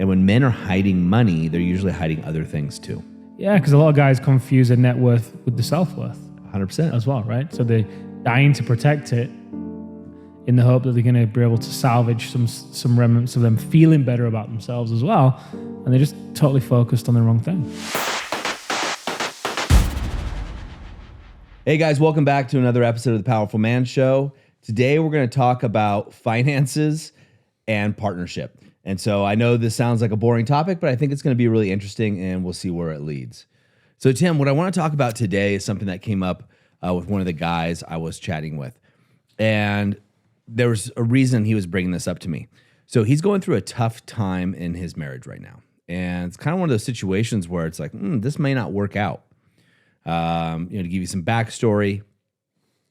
And when men are hiding money, they're usually hiding other things too. Yeah, because a lot of guys confuse their net worth with the self-worth 100%. as well, right? So they're dying to protect it in the hope that they're going to be able to salvage some remnants of them feeling better about themselves as well. And they're just totally focused on the wrong thing. Hey guys, welcome back to another episode of the Powerful Man Show. Today we're going to talk about finances and partnership. And so I know this sounds like a boring topic, but I think it's going to be really interesting and we'll see where it leads. So Tim, what I want to talk about today is something that came up with one of the guys I was chatting with. And there was a reason he was bringing this up to me. So he's going through a tough time in his marriage right now. And it's kind of one of those situations where it's like, this may not work out. To give you some backstory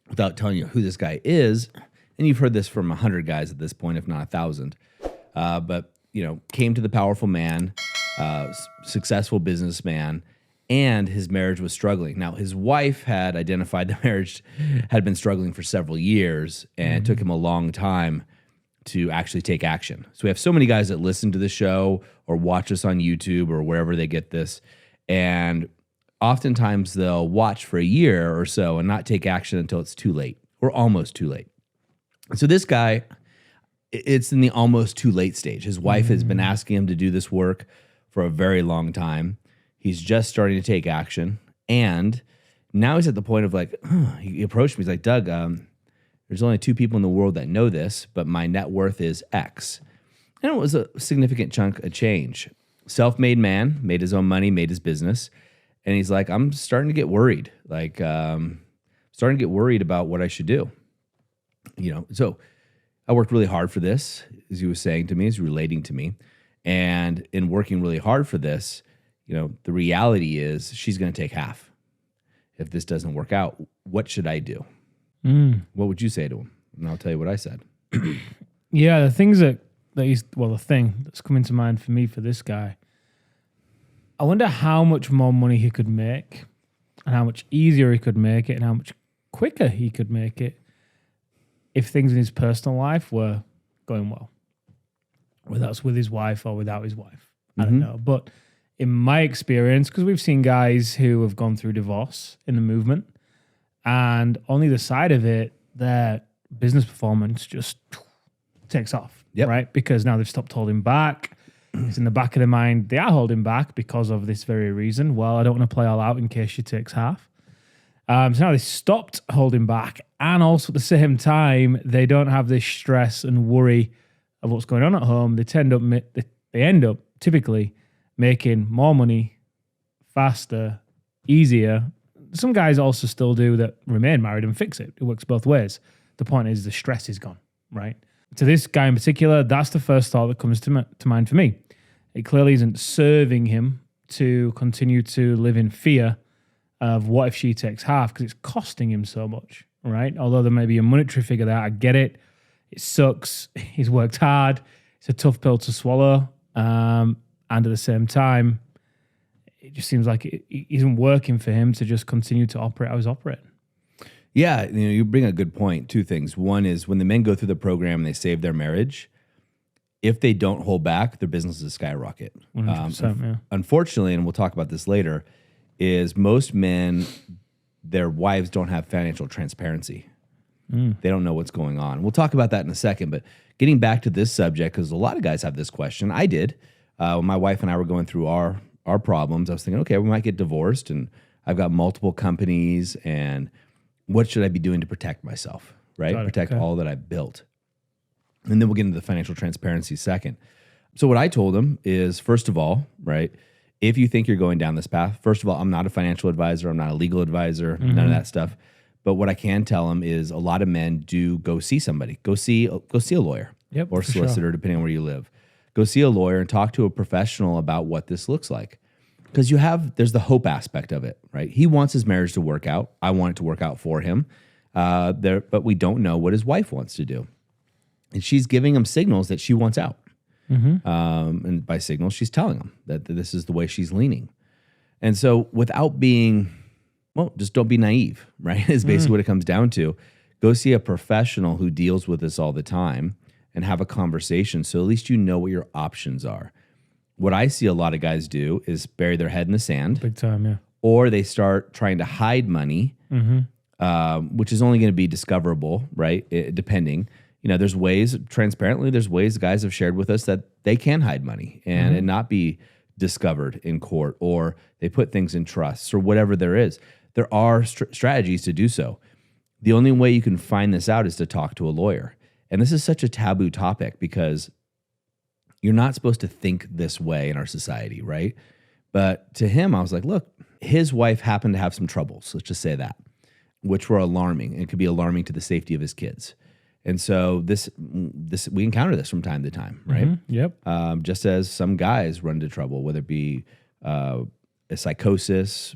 without telling you who this guy is, and you've heard this from 100 guys at this point, if not 1,000. But came to the Powerful Man, successful businessman, and his marriage was struggling. Now, his wife had identified the marriage had been struggling for several years, and it took him a long time to actually take action. So we have so many guys that listen to the show or watch us on YouTube or wherever they get this, and oftentimes they'll watch for a year or so and not take action until it's too late or almost too late. So this guy, it's in the almost too late stage. His wife has been asking him to do this work for a very long time. He's just starting to take action. And now he's at the point of he approached me. He's like, Doug, there's only 2 people in the world that know this, but my net worth is X. And it was a significant chunk of change. Self-made man, made his own money, made his business. And he's like, I'm starting to get worried. Starting to get worried about what I should do. So I worked really hard for this, as he was saying to me, as relating to me. And in working really hard for this, the reality is she's going to take half. If this doesn't work out, what should I do? What would you say to him? And I'll tell you what I said. Yeah, the things the thing that's coming to mind for me for this guy, I wonder how much more money he could make and how much easier he could make it and how much quicker he could make it if things in his personal life were going well, whether that's with his wife or without his wife. I don't know. But in my experience, because we've seen guys who have gone through divorce in the movement, and on either side of it, their business performance just takes off, right? Because now they've stopped holding back. It's in the back of their mind, they are holding back because of this very reason. Well, I don't want to play all out in case she takes half. So now they stopped holding back, and also at the same time, they don't have this stress and worry of what's going on at home. They end up typically making more money, faster, easier. Some guys also still do that remain married and fix it. It works both ways. The point is the stress is gone, right? To this guy in particular, that's the first thought that comes to mind for me. It clearly isn't serving him to continue to live in fear of what if she takes half, because it's costing him so much, right? Although there may be a monetary figure there, I get it. It sucks. He's worked hard. It's a tough pill to swallow. And at the same time, it just seems like it isn't working for him to just continue to operate how he's operating. Yeah, you bring a good point. 2 things. One is when the men go through the program and they save their marriage, if they don't hold back, their businesses skyrocket. 100%, yeah. Unfortunately, and we'll talk about this later, is most men, their wives don't have financial transparency. They don't know what's going on. We'll talk about that in a second, but getting back to this subject, because a lot of guys have this question. I did. When my wife and I were going through our problems, I was thinking, okay, we might get divorced, and I've got multiple companies, and what should I be doing to protect myself, right? Protect all that I've built. And then we'll get into the financial transparency second. So what I told him is, first of all, right, if you think you're going down this path, first of all, I'm not a financial advisor. I'm not a legal advisor, none of that stuff. But what I can tell him is a lot of men do go see somebody. Go see a lawyer or solicitor, depending on where you live. Go see a lawyer and talk to a professional about what this looks like. Because there's the hope aspect of it, right? He wants his marriage to work out. I want it to work out for him. But we don't know what his wife wants to do. And she's giving him signals that she wants out. And by signals, she's telling him that this is the way she's leaning. And so without being, just don't be naive, right? Is basically what it comes down to. Go see a professional who deals with this all the time and have a conversation so at least you know what your options are. what I see a lot of guys do is bury their head in the sand, Big time, yeah. or they start trying to hide money, which is only going to be discoverable, right? Depending. There's ways, transparently, there's ways guys have shared with us that they can hide money and it not be discovered in court, or they put things in trusts or whatever there is. There are strategies to do so. The only way you can find this out is to talk to a lawyer. And this is such a taboo topic because you're not supposed to think this way in our society, right? But to him, I was like, look, his wife happened to have some troubles, let's just say that, which were alarming. It could be alarming to the safety of his kids. And so this we encounter this from time to time, right? Yep. Just as some guys run into trouble, whether it be a psychosis,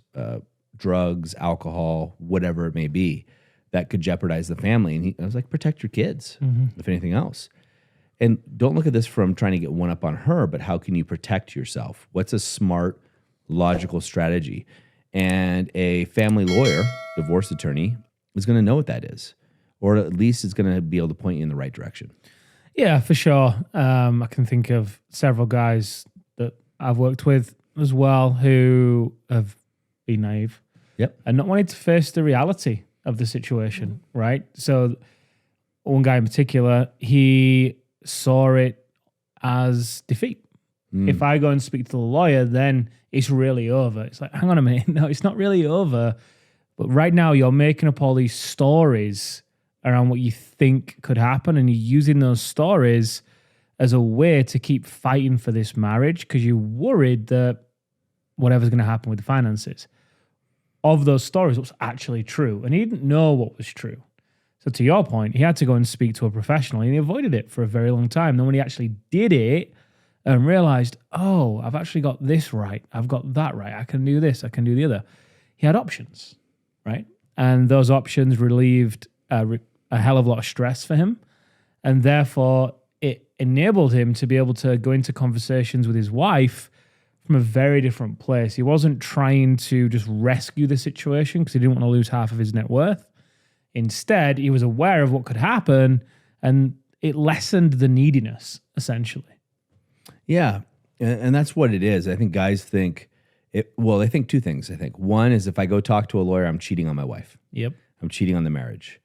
drugs, alcohol, whatever it may be, that could jeopardize the family. And I was like, protect your kids, if anything else. And don't look at this from trying to get one up on her, but how can you protect yourself? What's a smart, logical strategy? And a family lawyer, divorce attorney, is going to know what that is, or at least is going to be able to point you in the right direction. Yeah, for sure. I can think of several guys that I've worked with as well who have been naive. Yep. And not wanting to face the reality of the situation, right? So one guy in particular, he saw it as defeat. If I go and speak to the lawyer, then it's really over. It's like, hang on a minute. No, it's not really over. But right now you're making up all these stories around what you think could happen, and you're using those stories as a way to keep fighting for this marriage because you're worried that whatever's going to happen with the finances. Of those stories, what's actually true. And he didn't know what was true. So to your point, he had to go and speak to a professional, and he avoided it for a very long time. Then when he actually did it and realized, oh, I've actually got this right, I've got that right, I can do this, I can do the other. He had options, right? And those options relieved a hell of a lot of stress for him. And therefore, it enabled him to be able to go into conversations with his wife from a very different place. He wasn't trying to just rescue the situation because he didn't want to lose half of his net worth. Instead, he was aware of what could happen, and it lessened the neediness, essentially. Yeah, and that's what it is. I think guys think, they think two things. I think one is if I go talk to a lawyer, I'm cheating on my wife. Yep. I'm cheating on the marriage.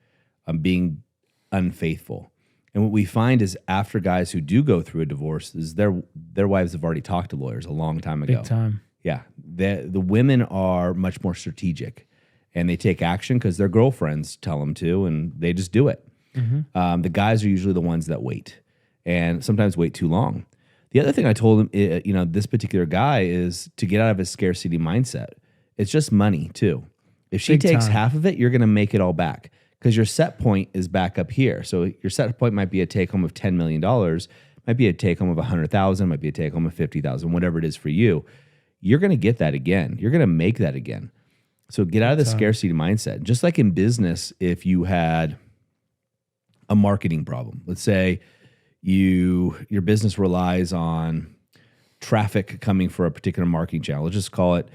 I'm being unfaithful. And what we find is after guys who do go through a divorce is their wives have already talked to lawyers a long time ago. Big time. Yeah. The women are much more strategic, and they take action because their girlfriends tell them to, and they just do it. The guys are usually the ones that wait, and sometimes wait too long. The other thing I told him, this particular guy, is to get out of his scarcity mindset. It's just money too. If she takes half of it, you're going to make it all back. Because your set point is back up here. So your set point might be a take home of $10 million, might be a take home of $100,000, might be a take home of $50,000, whatever it is for you. You're going to get that again. You're going to make that again. So get out of the scarcity mindset. Just like in business, if you had a marketing problem, let's say your business relies on traffic coming for a particular marketing channel. Let's just call it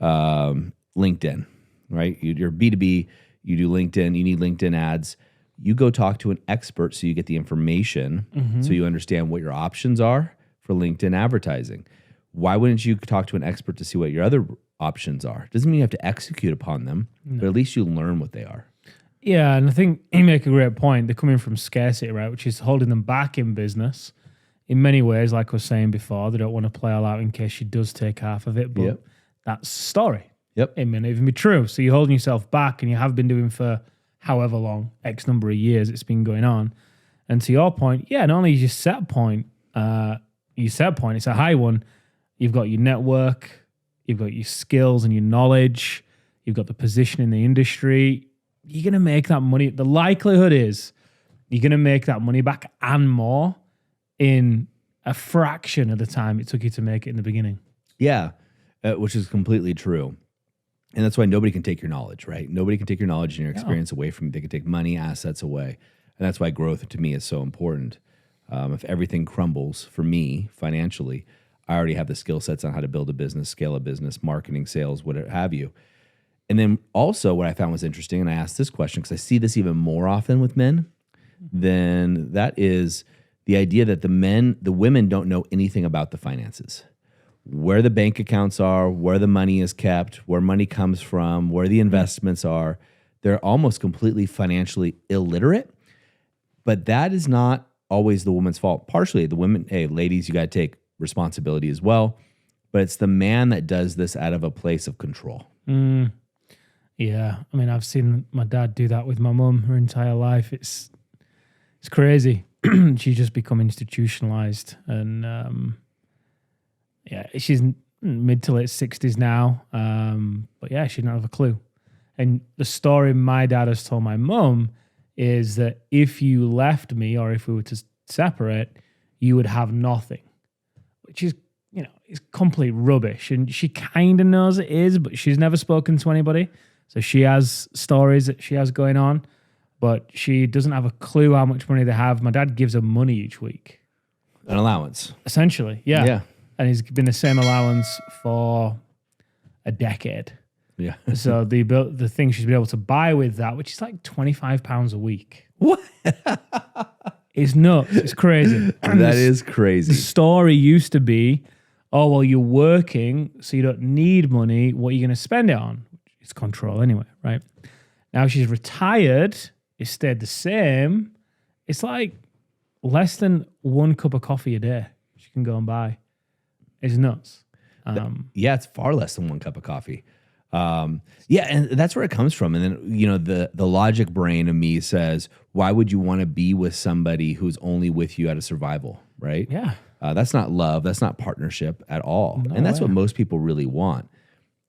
LinkedIn, right? You're B2B. You do LinkedIn, you need LinkedIn ads. You go talk to an expert so you get the information, so you understand what your options are for LinkedIn advertising. Why wouldn't you talk to an expert to see what your other options are? Doesn't mean you have to execute upon them, but at least you learn what they are. Yeah, and I think you make a great point. They're coming from scarcity, right, which is holding them back in business. In many ways, like I was saying before, they don't want to play all out in case she does take half of it, but that's the story. Yep. It may not even be true. So you're holding yourself back, and you have been doing for however long, X number of years it's been going on. And to your point, not only is your set point, it's a high one. You've got your network, you've got your skills and your knowledge, you've got the position in the industry. You're going to make that money. The likelihood is you're going to make that money back and more in a fraction of the time it took you to make it in the beginning. Yeah, which is completely true. And that's why nobody can take your knowledge, right? Nobody can take your knowledge and your experience away from you. They can take money, assets away. And that's why growth to me is so important. If everything crumbles for me financially, I already have the skill sets on how to build a business, scale a business, marketing, sales, whatever have you. And then also what I found was interesting, and I asked this question because I see this even more often with men, than that is the idea that the women don't know anything about the finances. where the bank accounts are, where the money is kept, where money comes from, where the investments are. They're almost completely financially illiterate, but that is not always the woman's fault. Partially the women, hey, ladies, you got to take responsibility as well, but it's the man that does this out of a place of control. Yeah. I mean, I've seen my dad do that with my mum her entire life. It's crazy. She's just become institutionalized, and she's mid to late 60s now. But yeah, she doesn't have a clue. And the story my dad has told my mum is that if you left me, or if we were to separate, you would have nothing, which is, it's complete rubbish. And she kind of knows it is, but she's never spoken to anybody. So she has stories that she has going on, but she doesn't have a clue how much money they have. My dad gives her money each week. An allowance. Essentially, yeah. Yeah. And he's been the same allowance for a decade. Yeah. So the thing she's been able to buy with that, which is like £25 a week. What? It's nuts. It's crazy. And that is crazy. The story used to be, oh, well, you're working, so you don't need money. What are you going to spend it on? It's control anyway, right? Now she's retired. It stayed the same. It's like less than 1 cup of coffee a day she can go and buy. It's nuts. Yeah, it's far less than 1 cup of coffee. Yeah, and that's where it comes from. And then, the logic brain of me says, why would you want to be with somebody who's only with you out of survival, right? Yeah. That's not love. That's not partnership at all. No and that's way. what most people really want.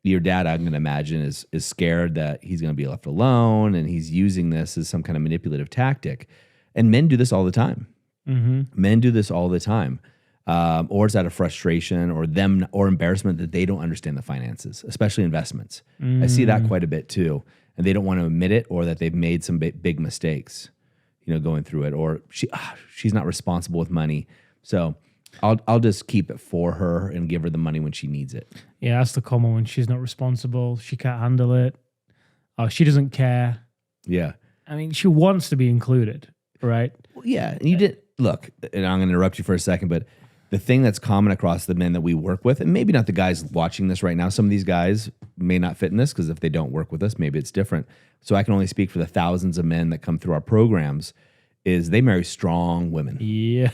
Your dad, I'm going to imagine, is scared that he's going to be left alone, and he's using this as some kind of manipulative tactic. And men do this all the time. Mm-hmm. Men do this all the time. Or it's out of frustration or embarrassment that they don't understand the finances, especially investments. I see that quite a bit too. And they don't want to admit it, or that they've made some big mistakes, going through it, or she's not responsible with money. So I'll just keep it for her and give her the money when she needs it. Yeah, that's the common one. She's not responsible. She can't handle it. She doesn't care. Yeah. I mean, she wants to be included, right? Well, yeah. And you did look, and I'm going to interrupt you for a second, but the thing that's common across the men that we work with, and maybe not the guys watching this right now, some of these guys may not fit in this because if they don't work with us, maybe it's different. So I can only speak for the thousands of men that come through our programs, is they marry strong women. Yeah.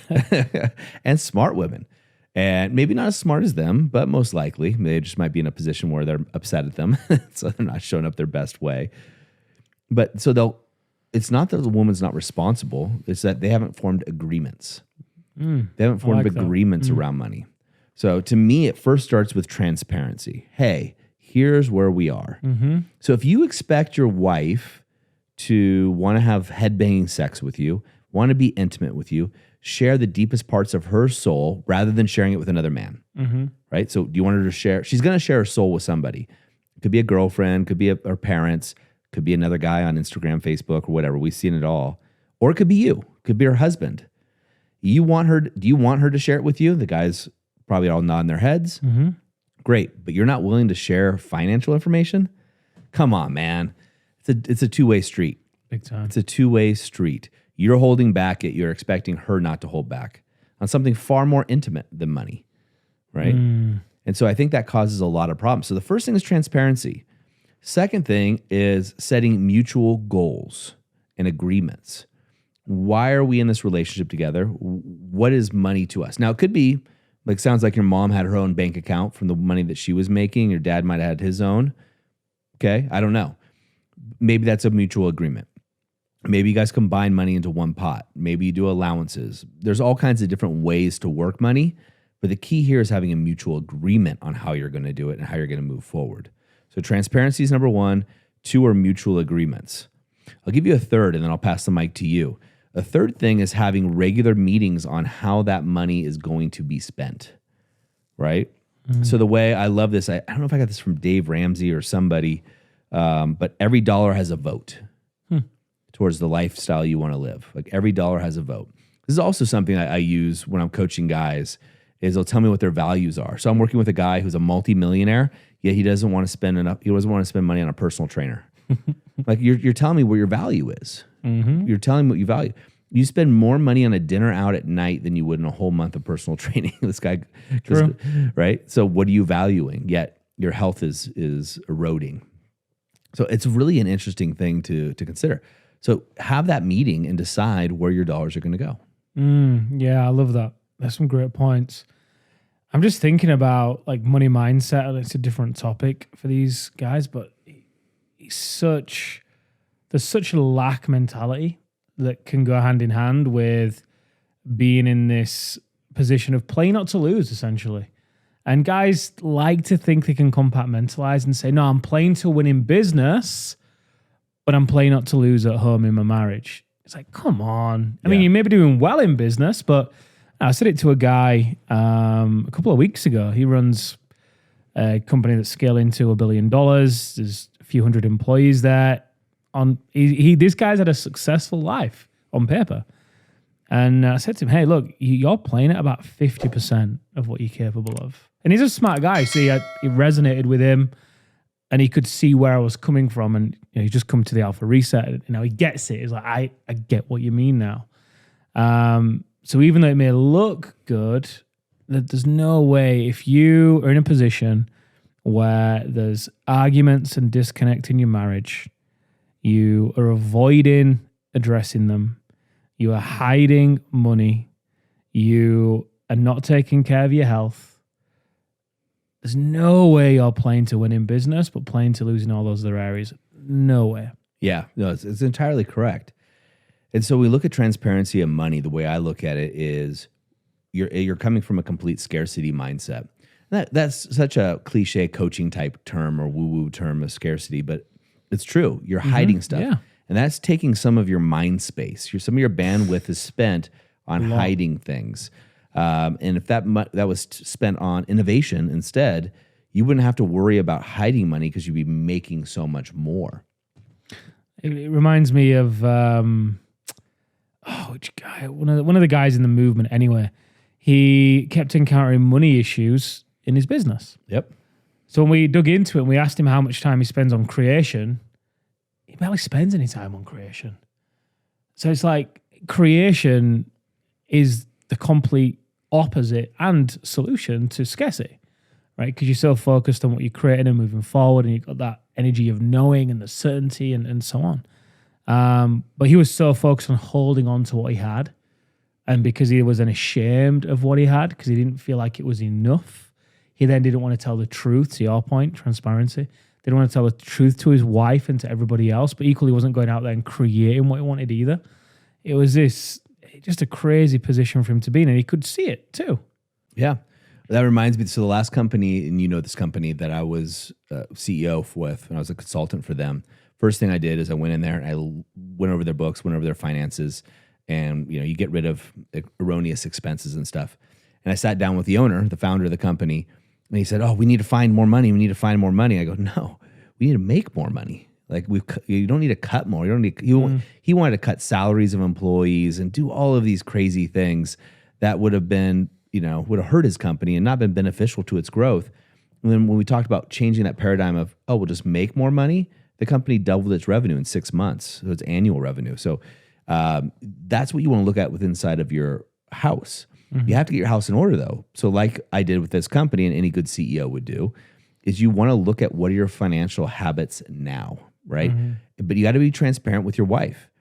And smart women. And maybe not as smart as them, but most likely they just might be in a position where they're upset at them. So they're not showing up their best way. But so it's not that the woman's not responsible, it's that they haven't formed agreements. They haven't formed agreements around money. So to me, it first starts with transparency. Hey, here's where we are. Mm-hmm. So if you expect your wife to want to have headbanging sex with you, want to be intimate with you, share the deepest parts of her soul rather than sharing it with another man, right? So do you want her to share? She's going to share her soul with somebody. It could be a girlfriend, could be her parents, could be another guy on Instagram, Facebook, or whatever. We've seen it all. Or it could be you. It could be her husband. Do you want her to share it with you? The guys probably all nodding their heads. Mm-hmm. Great, but you're not willing to share financial information? Come on, man. It's a two-way street. Big time. It's a two-way street. You're holding back it. You're expecting her not to hold back on something far more intimate than money, right? And so I think that causes a lot of problems. So the first thing is transparency. Second thing is setting mutual goals and agreements. Why are we in this relationship together? What is money to us? Now, it could be, like, sounds like your mom had her own bank account from the money that she was making. Your dad might have had his own. Okay, I don't know. Maybe that's a mutual agreement. Maybe you guys combine money into one pot. Maybe you do allowances. There's all kinds of different ways to work money, but the key here is having a mutual agreement on how you're going to do it and how you're going to move forward. So transparency is number 1. 2 are mutual agreements. I'll give you a third, and then I'll pass the mic to you. A third thing is having regular meetings on how that money is going to be spent, right? So the way I love this, I don't know if I got this from Dave Ramsey or somebody, but every dollar has a vote towards the lifestyle you want to live. Like every dollar has a vote. This is also something I use when I'm coaching guys, is they'll tell me what their values are. So I'm working with a guy who's a multimillionaire, yet he doesn't want to spend money on a personal trainer. Like you're telling me where your value is. You're telling me what you value. You spend more money on a dinner out at night than you would in a whole month of personal training. This guy, True. right? So what are you valuing? Yet your health is eroding. So it's really an interesting thing to consider. So have that meeting and decide where your dollars are going to go. Yeah, I love that. That's some great points. I'm just thinking about like money mindset, and it's a different topic for these guys, but there's such a lack mentality that can go hand in hand with being in this position of play not to lose, essentially. And guys like to think they can compartmentalize and say, no, I'm playing to win in business, but I'm playing not to lose at home in my marriage. It's like, come on. I mean, you may be doing well in business, but I said it to a guy a couple of weeks ago. He runs a company that's scaling to $1 billion. There's a few hundred employees there. This guy's had a successful life on paper. And I said to him, hey, look, you're playing at about 50% of what you're capable of. And he's a smart guy. So it resonated with him and he could see where I was coming from. And he's just come to the Alpha Reset. He gets it. He's like, I get what you mean now. So even though it may look good, there's no way if you are in a position where there's arguments and disconnect in your marriage, you are avoiding addressing them, you are hiding money, you are not taking care of your health, there's no way you're playing to win in business, but playing to lose in all those other areas. No way. Yeah, no, it's entirely correct. And so we look at transparency and money. The way I look at it is you're coming from a complete scarcity mindset. That's such a cliche coaching type term or woo-woo term of scarcity, but it's true. You're hiding stuff. Yeah. And that's taking some of your mind space. Some of your bandwidth is spent on hiding things. And if that was spent on innovation instead, you wouldn't have to worry about hiding money because you'd be making so much more. It reminds me of which guy? One of the guys in the movement. Anyway, he kept encountering money issues in his business. Yep. So when we dug into it, and we asked him how much time he spends on creation. He barely spends any time on creation. So it's like creation is the complete opposite and solution to scarcity, right? Because you're so focused on what you're creating and moving forward, and you've got that energy of knowing and the certainty and so on. But he was so focused on holding on to what he had. And because he was ashamed of what he had, because he didn't feel like it was enough, he then didn't want to tell the truth, to your point, transparency. Didn't want to tell the truth to his wife and to everybody else, but equally wasn't going out there and creating what he wanted either. It was just a crazy position for him to be in, and he could see it too. Yeah. That reminds me, so the last company, and this company that I was CEO with, and I was a consultant for them, first thing I did is I went in there and I went over their books, went over their finances, and you get rid of erroneous expenses and stuff. And I sat down with the owner, the founder of the company, and he said, "Oh, we need to find more money. We need to find more money." I go, "No, we need to make more money. Like you don't need to cut more. You don't need." He wanted to cut salaries of employees and do all of these crazy things that would have been, would have hurt his company and not been beneficial to its growth. And then when we talked about changing that paradigm of, oh, we'll just make more money, the company doubled its revenue in 6 months. So it's annual revenue. So that's what you want to look at with inside of your house. Mm-hmm. You have to get your house in order, though. So like I did with this company, and any good CEO would do, is you want to look at what are your financial habits now, right? Mm-hmm. But you got to be transparent with your wife.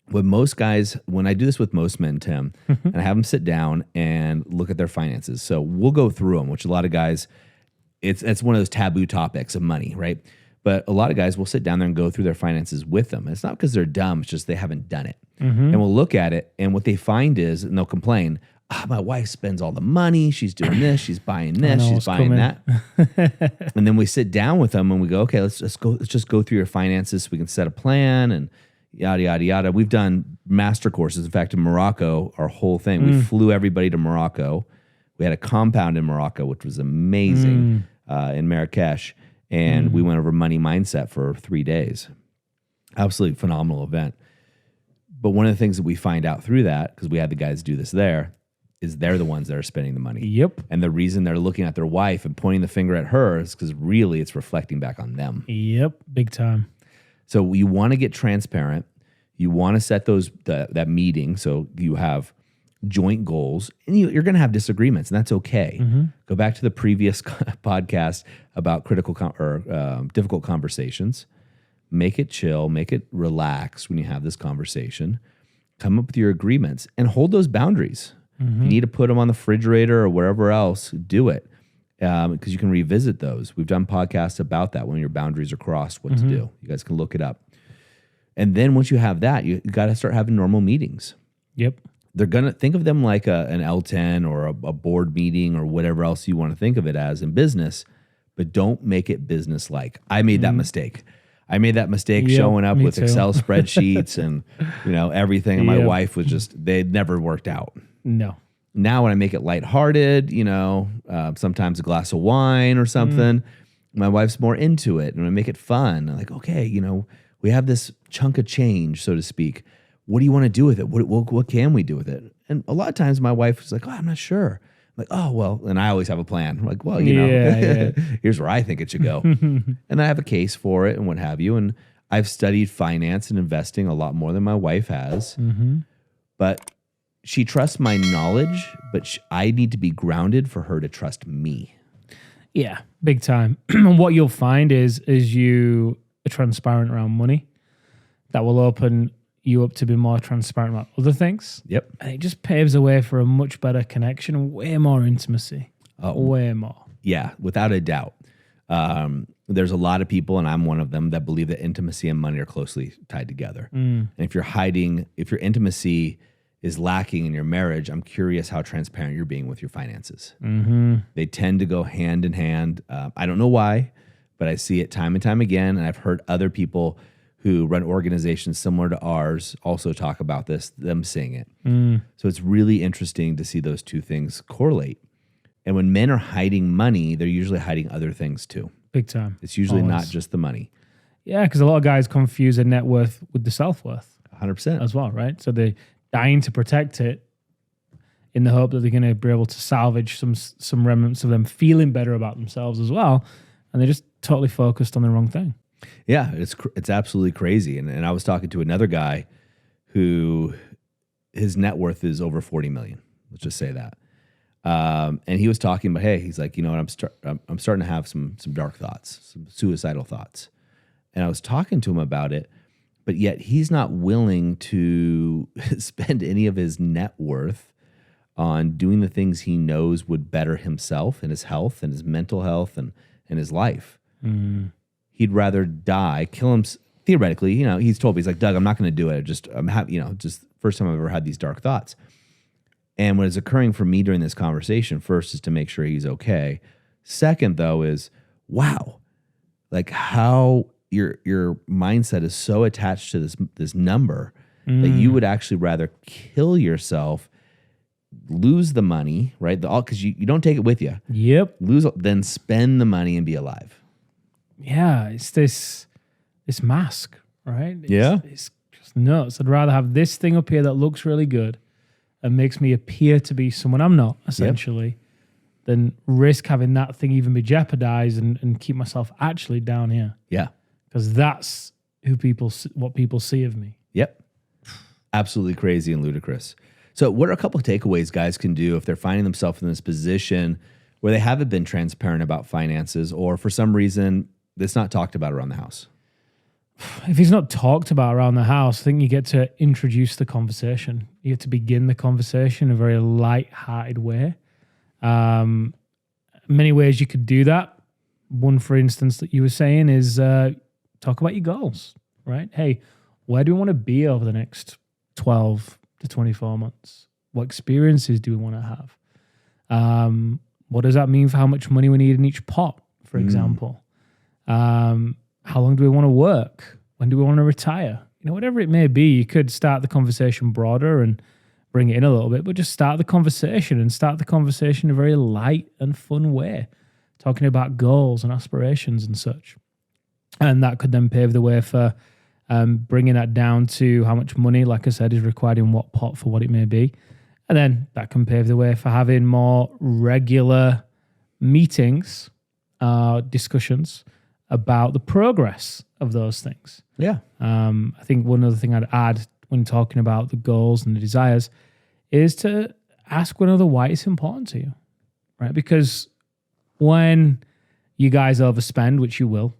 When most guys, when I do this with most men, Tim, and I have them sit down and look at their finances. So we'll go through them, which a lot of guys, it's one of those taboo topics of money, right? But a lot of guys will sit down there and go through their finances with them. And it's not because they're dumb, it's just they haven't done it. Mm-hmm. And we'll look at it, and what they find is, and they'll complain, my wife spends all the money, she's doing this, she's buying this, she's buying that. And then we sit down with them and we go, okay, let's just go through your finances so we can set a plan and yada, yada, yada. We've done master courses. In fact, in Morocco, our whole thing, we flew everybody to Morocco. We had a compound in Morocco, which was amazing, in Marrakesh. And we went over money mindset for 3 days. Absolutely phenomenal event. But one of the things that we find out through that, because we had the guys do this there, is they're the ones that are spending the money. Yep. And the reason they're looking at their wife and pointing the finger at her is because really it's reflecting back on them. Yep. Big time. So you want to get transparent. You want to set that meeting so you have joint goals, and you're going to have disagreements, and that's okay. Go back to the previous podcast about difficult conversations. Make it chill, make it relax when you have this conversation. Come up with your agreements and hold those boundaries. If you need to put them on the refrigerator or wherever else, do it, because you can revisit those. We've done podcasts about that when your boundaries are crossed, what to do. You guys can look it up. And then once you have that, you got to start having normal meetings. Yep. They're going to think of them like an L10 or a board meeting or whatever else you want to think of it as in business, but don't make it business-like. I made that mistake. Showing up with Excel spreadsheets and everything. And my wife was they never worked out. No. Now when I make it lighthearted, sometimes a glass of wine or something, my wife's more into it, and I make it fun. I'm like, okay, we have this chunk of change, so to speak. What do you want to do with it? What can we do with it? And a lot of times my wife is like, oh, I'm not sure. I'm like, oh, well, and I always have a plan. I'm like, well, here's where I think it should go. And I have a case for it and what have you. And I've studied finance and investing a lot more than my wife has. But she trusts my knowledge, but I need to be grounded for her to trust me. Yeah, big time. And what you'll find is you are transparent around money. That will open you up to be more transparent about other things. Yep. And it just paves the way for a much better connection, way more intimacy. Way more. Yeah, without a doubt. There's a lot of people, and I'm one of them, that believe that intimacy and money are closely tied together. And if your intimacy is lacking in your marriage, I'm curious how transparent you're being with your finances. They tend to go hand in hand. I don't know why, but I see it time and time again, and I've heard other people who run organizations similar to ours also talk about them saying it. So it's really interesting to see those two things correlate. And when men are hiding money, they're usually hiding other things too. Big time. It's usually not just the money. Yeah, because a lot of guys confuse their net worth with the self-worth. 100%. As well, right? So they're dying to protect it in the hope that they're going to be able to salvage some remnants of them feeling better about themselves as well. And they're just totally focused on the wrong thing. Yeah, it's absolutely crazy. And I was talking to another guy who his net worth is over 40 million. Let's just say that. And he was talking about, hey, he's like, I'm starting to have some dark thoughts, some suicidal thoughts. And I was talking to him about it, but yet he's not willing to spend any of his net worth on doing the things he knows would better himself and his health and his mental health and his life. He'd rather die, kill him. Theoretically, he's told me, he's like, Doug, I'm not going to do it. Just first time I've ever had these dark thoughts. And what is occurring for me during this conversation, first is to make sure he's okay. Second, though, is wow, like how your mindset is so attached to this number that you would actually rather kill yourself, lose the money, right? Because you don't take it with you. Yep. Than spend the money and be alive. Yeah, it's this mask, right? It's just nuts. I'd rather have this thing up here that looks really good and makes me appear to be someone I'm not, essentially, than risk having that thing even be jeopardized and keep myself actually down here. Yeah. Because that's what people see of me. Yep. Absolutely crazy and ludicrous. So what are a couple of takeaways guys can do if they're finding themselves in this position where they haven't been transparent about finances, or for some reason it's not talked about around the house? If it's not talked about around the house, I think you get to introduce the conversation. You get to begin the conversation in a very light-hearted way. Many ways you could do that. One, for instance, that you were saying is talk about your goals, right? Hey, where do we want to be over the next 12 to 24 months? What experiences do we want to have? What does that mean for how much money we need in each pot, for example? How long do we want to work? When do we want to retire? Whatever it may be, you could start the conversation broader and bring it in a little bit, but just start the conversation in a very light and fun way, talking about goals and aspirations and such. And that could then pave the way for bringing that down to how much money, like I said, is required in what pot for what it may be. And then that can pave the way for having more regular meetings, discussions about the progress of those things. Yeah. I think one other thing I'd add when talking about the goals and the desires is to ask one another why it's important to you, right? Because when you guys overspend, which you will,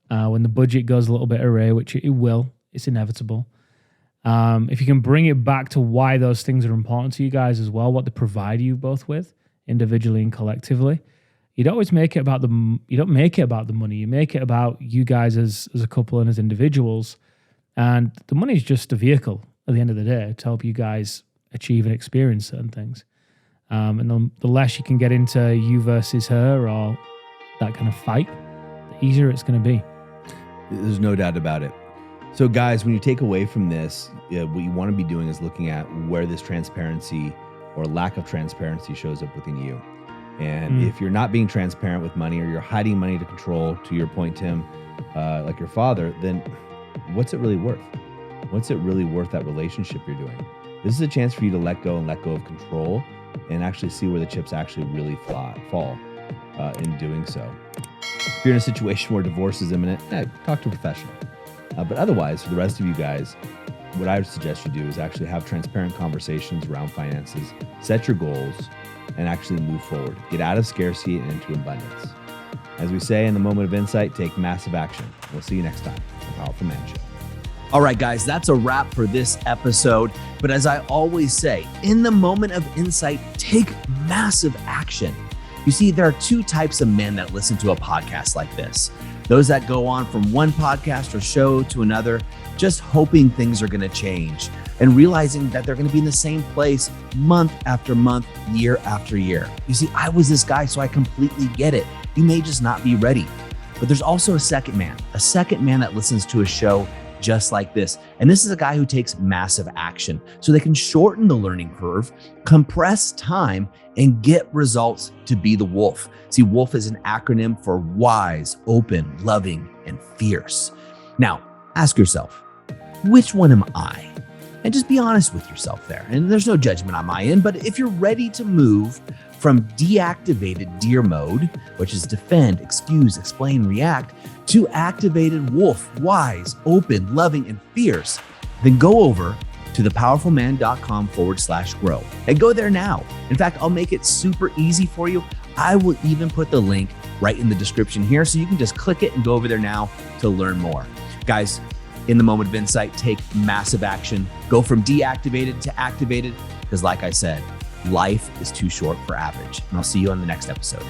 when the budget goes a little bit array, which it will, it's inevitable. If you can bring it back to why those things are important to you guys as well, what they provide you both with, individually and collectively, you don't always make it about you don't make it about the money. You make it about you guys as a couple and as individuals. And the money is just a vehicle at the end of the day to help you guys achieve and experience certain things. And the less you can get into you versus her or that kind of fight, the easier it's going to be. There's no doubt about it. So guys, when you take away from this, what you want to be doing is looking at where this transparency or lack of transparency shows up within you. And if you're not being transparent with money, or you're hiding money to control, to your point, Tim, like your father, then what's it really worth? What's it really worth, that relationship you're doing? This is a chance for you to let go of control and actually see where the chips actually really fall in doing so. If you're in a situation where divorce is imminent, talk to a professional. But otherwise, for the rest of you guys, what I would suggest you do is actually have transparent conversations around finances, set your goals, and actually move forward. Get out of scarcity and into abundance. As we say in the moment of insight, take massive action. We'll see you next time on the Powerful Man Show. All right, guys, that's a wrap for this episode. But as I always say, in the moment of insight, take massive action. You see, there are two types of men that listen to a podcast like this. Those that go on from one podcast or show to another, just hoping things are going to change and realizing that they're going to be in the same place month after month, year after year. You see, I was this guy, so I completely get it. You may just not be ready. But there's also a second man that listens to a show just like this. And this is a guy who takes massive action so they can shorten the learning curve, compress time, and get results to be the wolf. See, wolf is an acronym for wise, open, loving, and fierce. Now, ask yourself, which one am I? And just be honest with yourself there. And there's no judgment on my end, but if you're ready to move from deactivated deer mode, which is defend, excuse, explain, react, to activated wolf, wise, open, loving, and fierce, then go over to thepowerfulman.com/grow and go there now. In fact, I'll make it super easy for you. I will even put the link right in the description here, so you can just click it and go over there now to learn more. Guys, in the moment of insight, take massive action. Go from deactivated to activated, because like I said, life is too short for average. And I'll see you on the next episode.